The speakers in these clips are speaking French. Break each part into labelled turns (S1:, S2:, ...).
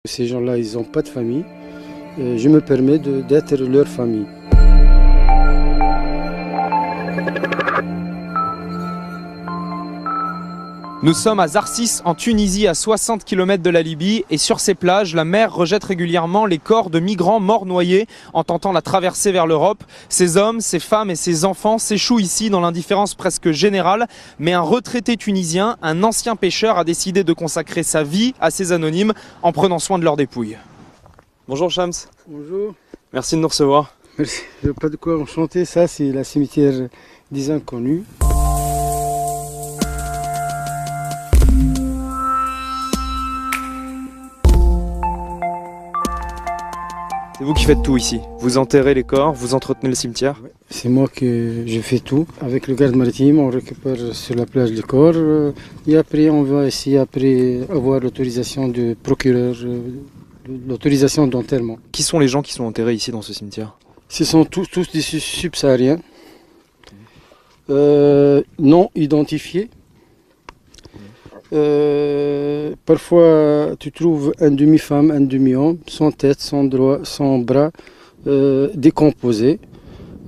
S1: Ces gens-là, ils n'ont pas de famille. Je me permets d'être leur famille.
S2: Nous sommes à Zarsis, en Tunisie, à 60 km de la Libye. Et sur ces plages, la mer rejette régulièrement les corps de migrants morts noyés en tentant la traversée vers l'Europe. Ces hommes, ces femmes et ces enfants s'échouent ici dans l'indifférence presque générale. Mais un retraité tunisien, un ancien pêcheur, a décidé de consacrer sa vie à ces anonymes en prenant soin de leurs dépouilles. Bonjour Shams.
S1: Bonjour.
S2: Merci de nous recevoir.
S1: Merci. Pas de quoi enchanter. Ça, c'est la cimetière des Inconnus.
S2: C'est vous qui faites tout ici. Vous enterrez les corps, vous entretenez le cimetière.
S1: C'est moi que je fais tout. Avec le garde maritime, on récupère sur la plage les corps. Et après, on va essayer avoir l'autorisation du procureur, l'autorisation d'enterrement.
S2: Qui sont les gens qui sont enterrés ici dans ce cimetière?
S1: Ce sont tous des subsahariens, non identifiés. Parfois, tu trouves un demi-femme, un demi-homme, sans tête, sans bras, décomposés.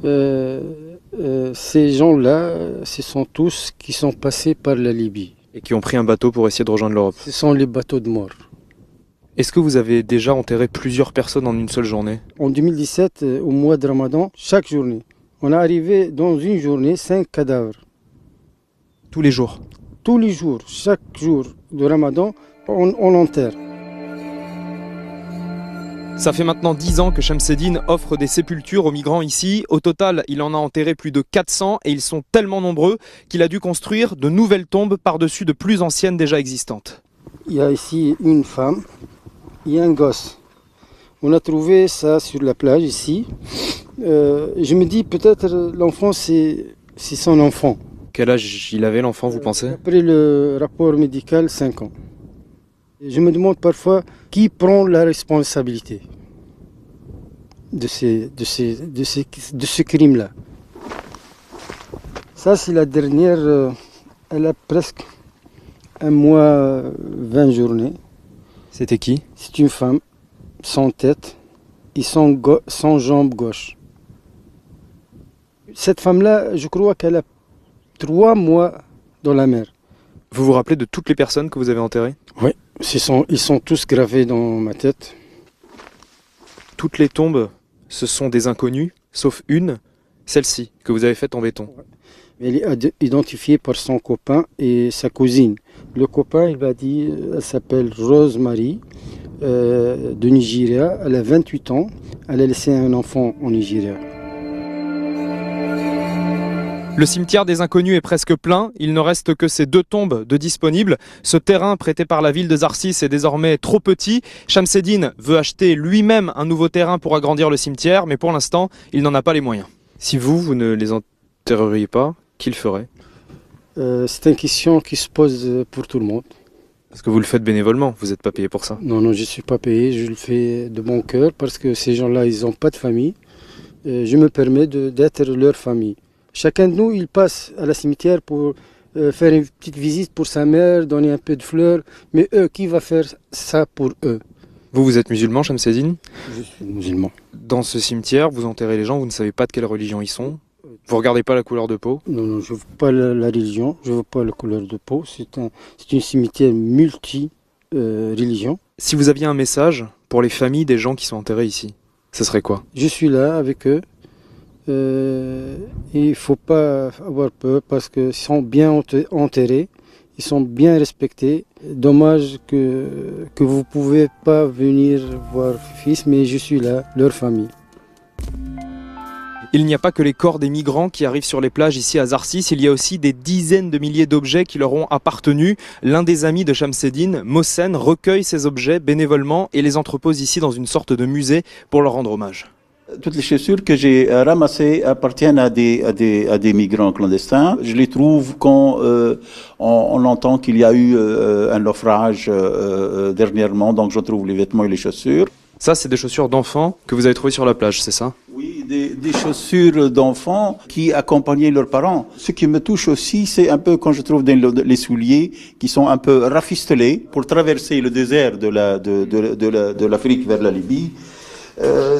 S1: Ces gens-là, ce sont tous qui sont passés par la Libye.
S2: Et qui ont pris un bateau pour essayer de rejoindre l'Europe.
S1: Ce sont les bateaux de mort.
S2: Est-ce que vous avez déjà enterré plusieurs personnes en une seule journée?
S1: En 2017, au mois de Ramadan, chaque journée, on est arrivé dans une journée 5 cadavres.
S2: Tous les jours?
S1: Tous les jours, chaque jour de Ramadan, on enterre.
S2: Ça fait maintenant 10 ans que Shamseddine offre des sépultures aux migrants ici. Au total, il en a enterré plus de 400 et ils sont tellement nombreux qu'il a dû construire de nouvelles tombes par-dessus de plus anciennes déjà existantes.
S1: Il y a ici une femme, il y a un gosse. On a trouvé ça sur la plage ici. Je me dis peut-être l'enfant c'est son enfant.
S2: Quel âge il avait l'enfant, vous pensez?
S1: Après le rapport médical, 5 ans. Je me demande parfois qui prend la responsabilité de ce crime-là. Ça, c'est la dernière, elle a presque un mois, 20 journées.
S2: C'était qui?
S1: C'est une femme, sans tête et sans jambe gauche. Cette femme-là, je crois qu'elle a 3 mois dans la mer.
S2: Vous vous rappelez de toutes les personnes que vous avez enterrées?
S1: Oui, ils sont tous gravés dans ma tête.
S2: Toutes les tombes, ce sont des inconnus, sauf une, celle-ci, que vous avez faite en béton.
S1: Elle est identifiée par son copain et sa cousine. Le copain, il m'a dit, elle s'appelle Rosemary, de Nigeria. Elle a 28 ans. Elle a laissé un enfant au Nigeria.
S2: Le cimetière des Inconnus est presque plein, il ne reste que ces 2 tombes de disponibles. Ce terrain prêté par la ville de Zarsis est désormais trop petit. Shamseddine veut acheter lui-même un nouveau terrain pour agrandir le cimetière, mais pour l'instant, il n'en a pas les moyens. Si vous ne les enterreriez pas, qui le ferait?
S1: C'est une question qui se pose pour tout le monde.
S2: Parce que vous le faites bénévolement, vous n'êtes pas payé pour ça.
S1: Non, je ne suis pas payé, je le fais de bon cœur parce que ces gens-là, ils n'ont pas de famille. Je me permets d'être leur famille. Chacun de nous, il passe à la cimetière pour faire une petite visite pour sa mère, donner un peu de fleurs. Mais eux, qui va faire ça pour eux?
S2: Vous êtes musulman, Shamseddine?
S1: Je suis musulman.
S2: Dans ce cimetière, vous enterrez les gens, vous ne savez pas de quelle religion ils sont. Vous regardez pas la couleur de peau?
S1: Non, je ne veux pas la religion, je ne veux pas la couleur de peau. C'est une cimetière multi-religion.
S2: Si vous aviez un message pour les familles des gens qui sont enterrés ici, ce serait quoi?
S1: Je suis là avec eux. Il ne faut pas avoir peur parce qu'ils sont bien enterrés, ils sont bien respectés. Dommage que vous ne pouvez pas venir voir fils, mais je suis là, leur famille.
S2: Il n'y a pas que les corps des migrants qui arrivent sur les plages ici à Zarsis, il y a aussi des dizaines de milliers d'objets qui leur ont appartenu. L'un des amis de Shamseddine, Mohsen, recueille ces objets bénévolement et les entrepose ici dans une sorte de musée pour leur rendre hommage.
S3: Toutes les chaussures que j'ai ramassées appartiennent à des migrants clandestins. Je les trouve quand on entend qu'il y a eu un naufrage dernièrement, donc je trouve les vêtements et les chaussures.
S2: Ça, c'est des chaussures d'enfants que vous avez trouvées sur la plage, c'est ça?
S3: Oui, des chaussures d'enfants qui accompagnaient leurs parents. Ce qui me touche aussi, c'est un peu quand je trouve les souliers qui sont un peu rafistolés pour traverser le désert de l'Afrique vers la Libye.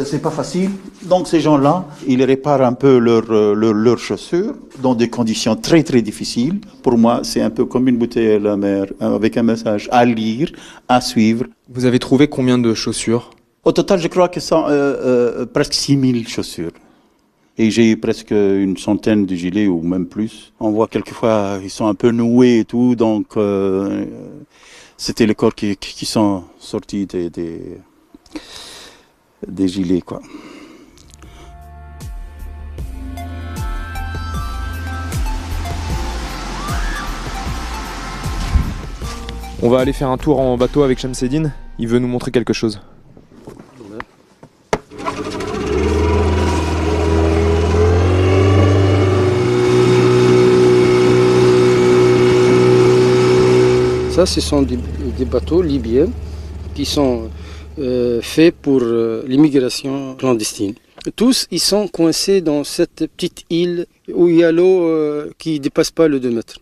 S3: C'est pas facile. Donc ces gens-là, ils réparent un peu leurs chaussures dans des conditions très très difficiles. Pour moi, c'est un peu comme une bouteille à la mer avec un message à lire, à suivre.
S2: Vous avez trouvé combien de chaussures?
S3: Au total, je crois que c'est presque 6000 chaussures. Et j'ai eu presque une centaine de gilets ou même plus. On voit quelquefois, ils sont un peu noués et tout. Donc, c'était les corps qui sont sortis des gilets, quoi.
S2: On va aller faire un tour en bateau avec Shamseddine. Il veut nous montrer quelque chose.
S1: Ça, ce sont des bateaux libyens qui sont faits pour l'immigration clandestine. Tous, ils sont coincés dans cette petite île où il y a l'eau qui ne dépasse pas le 2 mètres.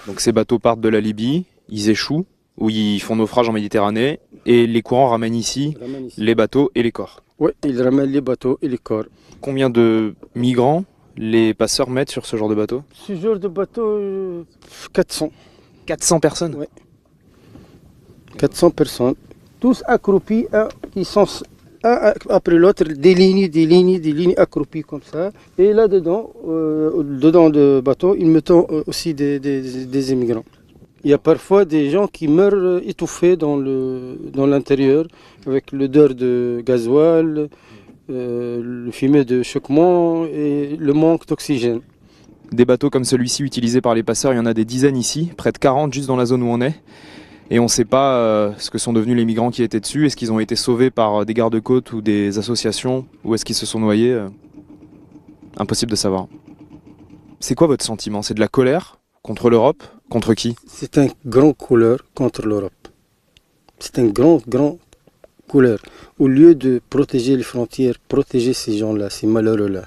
S2: Donc ces bateaux partent de la Libye, ils échouent, ou ils font naufrage en Méditerranée, et les courants ramènent ici les bateaux et les corps.
S1: Oui, ils ramènent les bateaux et les corps.
S2: Combien de migrants les passeurs mettent sur ce genre de bateau?
S1: Ce genre de bateau, 400.
S2: 400 personnes?
S1: Oui. 400 personnes, tous accroupis, qui sont un après l'autre, des lignes accroupies comme ça. Et là-dedans, dedans le bateau, ils mettent aussi des immigrants. Il y a parfois des gens qui meurent étouffés dans l'intérieur, avec l'odeur de gasoil, le fumet de choquement et le manque d'oxygène.
S2: Des bateaux comme celui-ci utilisés par les passeurs, il y en a des dizaines ici, près de 40 juste dans la zone où on est. Et on ne sait pas ce que sont devenus les migrants qui étaient dessus. Est-ce qu'ils ont été sauvés par des gardes-côtes ou des associations? Ou est-ce qu'ils se sont noyés? Impossible de savoir. C'est quoi votre sentiment? C'est de la colère contre l'Europe? Contre qui?
S1: C'est un grand colère contre l'Europe. C'est un grand colère. Au lieu de protéger les frontières, protéger ces gens-là, ces malheureux-là.